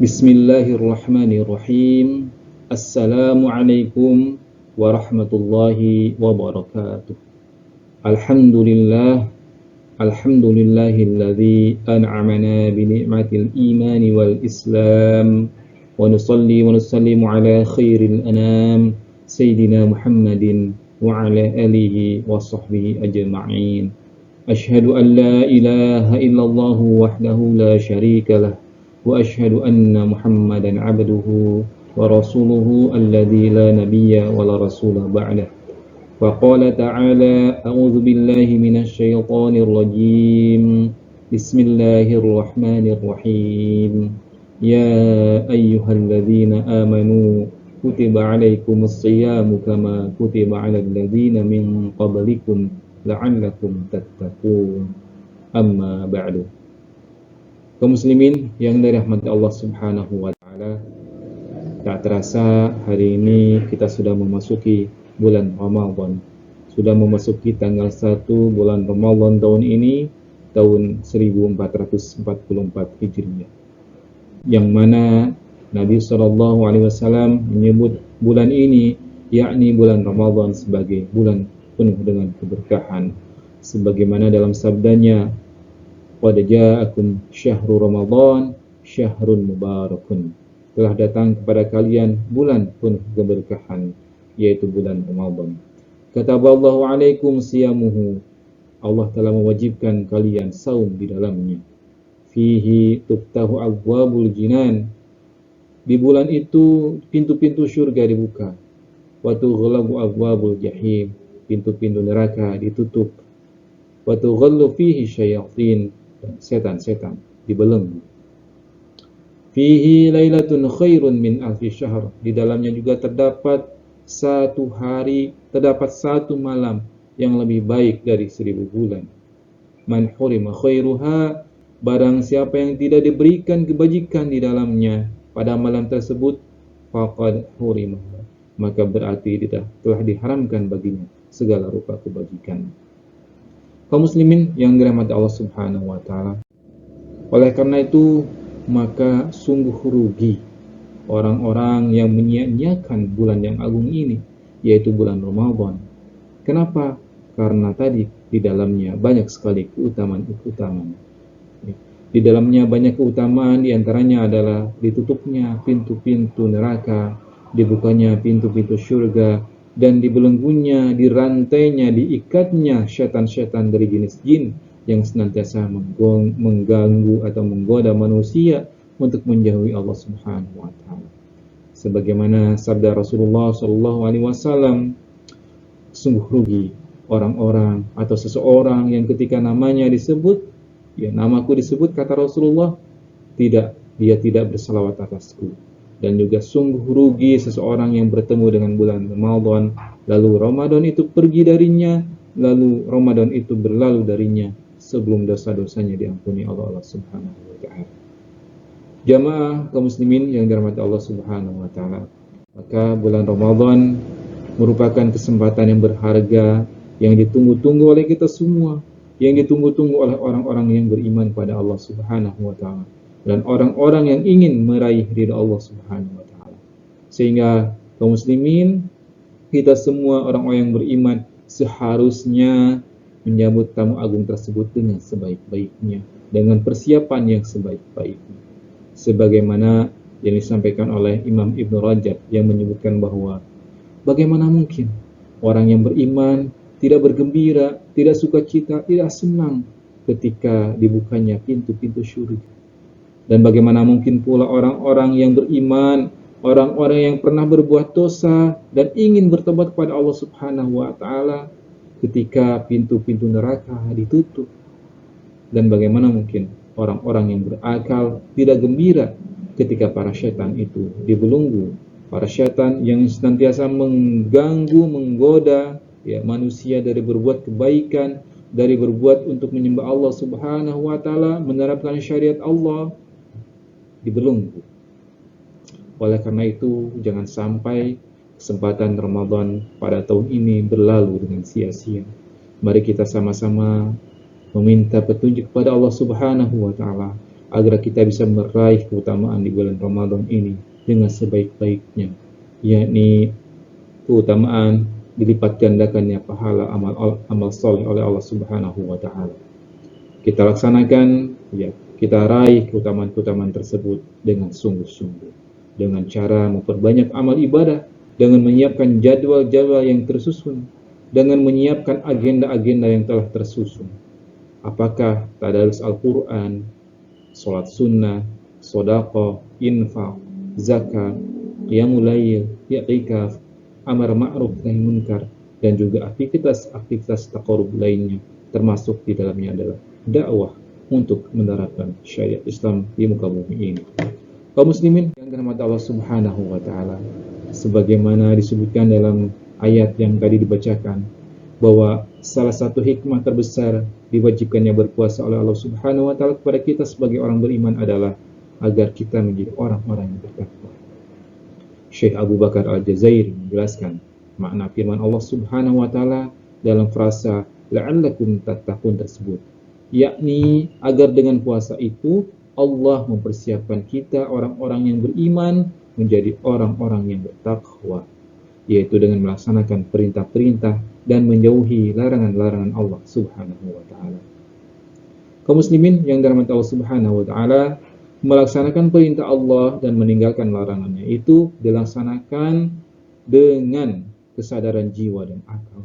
Bismillahirrahmanirrahim. Assalamualaikum warahmatullahi wabarakatuh. Alhamdulillah, alhamdulillahilladzi an'amana bi ni'matil imani wal islam wa nusalli wa nusallimu ala khairil anam sayyidina Muhammadin wa ala alihi wa sahbihi ajma'in. Asyhadu an la ilaha illallah wahdahu la syarika lah wa asyhadu anna Muhammadan abduhu wa rasuluhu alladzi la nabiyya wa la rasula ba'dah. Wa qala ta'ala a'udzu billahi minasy syaithanir rajim. Bismillahirrahmanirrahim. Ya ayyuhalladzina amanu kutiba 'alaikumus shayamu kama kutiba 'alal ladzina min qablikum la'allakum tattaqun. Amma ba'du. Kaum muslimin yang dirahmati Allah Subhanahu wa taala, tak terasa hari ini kita sudah memasuki bulan Ramadan. Sudah memasuki tanggal 1 bulan Ramadan tahun ini, tahun 1444 Hijriah. Yang mana Nabi SAW menyebut bulan ini, yakni bulan Ramadan, sebagai bulan penuh dengan keberkahan. Sebagaimana dalam sabdanya, qad ja'akum syahrul Ramadan syahrun mubarakun. Telah datang kepada kalian bulan penuh keberkahan, yaitu bulan Ramadan. Kataballahu alaikum siyamuhu. Allah telah mewajibkan kalian saum di dalamnya. Fihi tuftahu abwabul jinan. Di bulan itu pintu-pintu surga dibuka. Wa tughlaqu abwabul jahim. Pintu-pintu neraka ditutup. Wa tughallu fihi syayatin. Dan setan-setan dibelenggu. Fihi lailatun khairun min alfi syahr. Di dalamnya juga terdapat satu malam yang lebih baik dari 1000 bulan. Man hurima khairuha, barang siapa yang tidak diberikan kebajikan di dalamnya pada malam tersebut, faqad hurima, maka berarti telah diharamkan baginya segala rupa kebajikan. Kaum muslimin yang dirahmati Allah Subhanahu wa taala, oleh karena itu maka sungguh rugi orang-orang yang menyia-nyiakan bulan yang agung ini, yaitu bulan Ramadan. Kenapa? Karena tadi di dalamnya banyak sekali keutamaan. Di dalamnya banyak keutamaan, di antaranya adalah ditutupnya pintu-pintu neraka, dibukanya pintu-pintu surga, dan dibelenggunya, dirantainya, diikatnya setan-setan dari jenis jin yang senantiasa mengganggu atau menggoda manusia untuk menjauhi Allah Subhanahu wa taala. Sebagaimana sabda Rasulullah SAW, sungguh rugi orang-orang atau seseorang yang ketika namanya disebut, ya namaku disebut, kata Rasulullah, dia tidak berselawat atasku. Dan juga sungguh rugi seseorang yang bertemu dengan bulan Ramadan, lalu Ramadan itu pergi darinya, lalu Ramadan itu berlalu darinya sebelum dosa-dosanya diampuni Allah Subhanahu wa taala. Jamaah kaum muslimin yang dirahmati Allah Subhanahu wa taala, maka bulan Ramadan merupakan kesempatan yang berharga, yang ditunggu-tunggu oleh kita semua, yang ditunggu-tunggu oleh orang-orang yang beriman pada Allah Subhanahu wa taala, dan orang-orang yang ingin meraih ridha Allah Subhanahu wa taala. Sehingga kaum muslimin, kita semua orang-orang yang beriman seharusnya menyambut tamu agung tersebut dengan sebaik-baiknya, dengan persiapan yang sebaik-baiknya. Sebagaimana yang disampaikan oleh Imam Ibnu Rajab yang menyebutkan bahwa bagaimana mungkin orang yang beriman tidak bergembira, tidak sukacita, tidak senang ketika dibukanya pintu-pintu surga. Dan bagaimana mungkin pula orang-orang yang beriman, orang-orang yang pernah berbuat dosa dan ingin bertobat kepada Allah Subhanahu wa taala ketika pintu-pintu neraka ditutup. Dan bagaimana mungkin orang-orang yang berakal tidak gembira ketika para setan itu dibelenggu, para setan yang senantiasa mengganggu, menggoda manusia dari berbuat kebaikan, dari berbuat untuk menyembah Allah Subhanahu wa taala, menerapkan syariat Allah, dibelenggu. Oleh karena itu, jangan sampai kesempatan Ramadan pada tahun ini berlalu dengan sia-sia. Mari kita sama-sama meminta petunjuk kepada Allah Subhanahu wa taala agar kita bisa meraih keutamaan di bulan Ramadan ini dengan sebaik-baiknya, yakni keutamaan dilipat gandakannya pahala amal soleh oleh Allah Subhanahu wa taala. Kita laksanakan, ya, kita raih keutamaan-keutamaan tersebut dengan sungguh-sungguh, dengan cara memperbanyak amal ibadah, dengan menyiapkan jadwal-jadwal yang tersusun, dengan menyiapkan agenda-agenda yang telah tersusun. Apakah tadarus Al-Quran, sholat sunnah, sedekah, infak, zakat, qiyamul lail, i'tikaf, amar ma'ruf nahi munkar, dan juga aktivitas-aktivitas taqarrub lainnya, termasuk di dalamnya adalah dakwah untuk menerapkan syariat Islam di muka bumi ini. Kaum muslimin yang dirahmati Allah Subhanahu wa taala, sebagaimana disebutkan dalam ayat yang tadi dibacakan, bahwa salah satu hikmah terbesar diwajibkannya berpuasa oleh Allah Subhanahu wa taala kepada kita sebagai orang beriman adalah agar kita menjadi orang-orang yang bertakwa. Syekh Abu Bakar Al-Jazairi menjelaskan makna firman Allah Subhanahu wa taala dalam frasa la'allakum tattaqun tersebut, yakni agar dengan puasa itu Allah mempersiapkan kita orang-orang yang beriman menjadi orang-orang yang bertakwa, yaitu dengan melaksanakan perintah-perintah dan menjauhi larangan-larangan Allah Subhanahu wa taala. Kaum muslimin yang dirahmati Allah Subhanahu wa taala, melaksanakan perintah Allah dan meninggalkan larangannya itu dilaksanakan dengan kesadaran jiwa dan akal.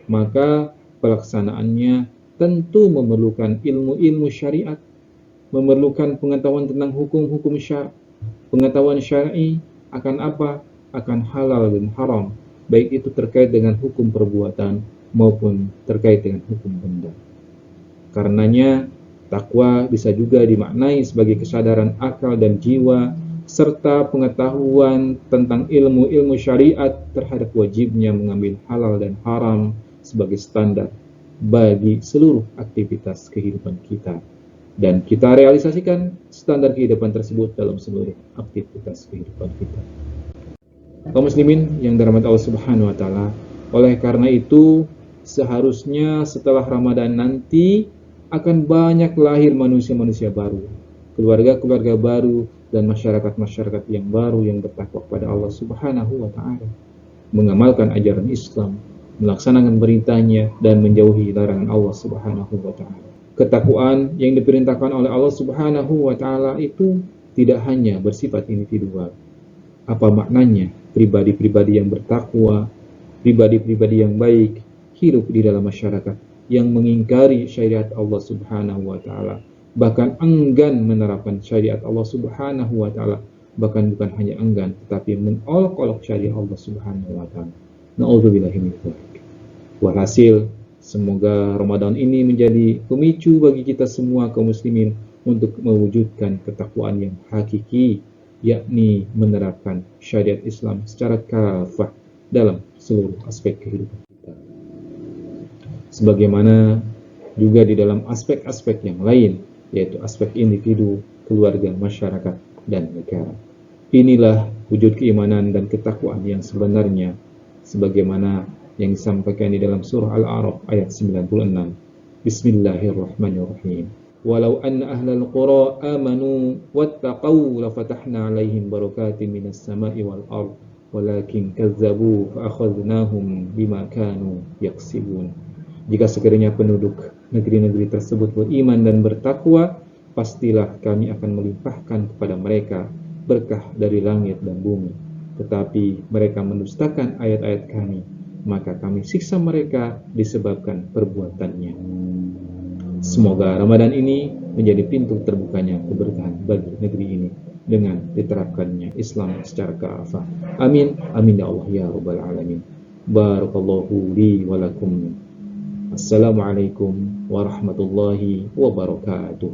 Maka pelaksanaannya tentu memerlukan ilmu-ilmu syariat, memerlukan pengetahuan tentang hukum-hukum pengetahuan syar'i akan apa? Akan halal dan haram, baik itu terkait dengan hukum perbuatan maupun terkait dengan hukum benda. Karenanya takwa bisa juga dimaknai sebagai kesadaran akal dan jiwa serta pengetahuan tentang ilmu-ilmu syariat terhadap wajibnya mengambil halal dan haram sebagai standar bagi seluruh aktivitas kehidupan kita, dan kita realisasikan standar kehidupan tersebut dalam seluruh aktivitas kehidupan kita. Kaum muslimin yang dirahmati Allah Subhanahu wa taala, oleh karena itu seharusnya setelah Ramadan nanti akan banyak lahir manusia-manusia baru, keluarga-keluarga baru, dan masyarakat-masyarakat yang baru yang bertakwa kepada Allah Subhanahu wa taala, mengamalkan ajaran Islam, melaksanakan perintahnya, dan menjauhi larangan Allah Subhanahu wa taala. Ketakwaan yang diperintahkan oleh Allah Subhanahu wa taala itu tidak hanya bersifat individual. Apa maknanya? Pribadi-pribadi yang bertakwa, pribadi-pribadi yang baik, hidup di dalam masyarakat yang mengingkari syariat Allah Subhanahu wa taala, bahkan enggan menerapkan syariat Allah Subhanahu wa taala, bahkan bukan hanya enggan tetapi mengolok-olok syariat Allah Subhanahu wa taala. Na'udzubillahi min dzalik. Walhasil, semoga Ramadan ini menjadi pemicu bagi kita semua kaum muslimin untuk mewujudkan ketakwaan yang hakiki, yakni menerapkan syariat Islam secara kafah dalam seluruh aspek kehidupan kita. Sebagaimana juga di dalam aspek-aspek yang lain, yaitu aspek individu, keluarga, masyarakat, dan negara. Inilah wujud keimanan dan ketakwaan yang sebenarnya, sebagaimana yang disampaikan di dalam surah Al-A'raf ayat 96. Bismillahirrahmanirrahim. Walau anna ahlal qura amanu wattaqau lafatahna alaihim barakatin minas sama'i wal ard walakin kazzabu fa akhadnahum bima kanu yaksibun. Jika sekiranya penduduk negeri-negeri tersebut beriman dan bertakwa, pastilah kami akan melimpahkan kepada mereka berkah dari langit dan bumi. Tetapi mereka mendustakan ayat-ayat kami, maka kami siksa mereka disebabkan perbuatannya. Semoga Ramadan ini menjadi pintu terbukanya keberkahan bagi negeri ini dengan diterapkannya Islam secara kafah. Amin, amin ya Allah ya Rabbal Alamin. Barakallahu li wa lakum. Assalamualaikum warahmatullahi wabarakatuh.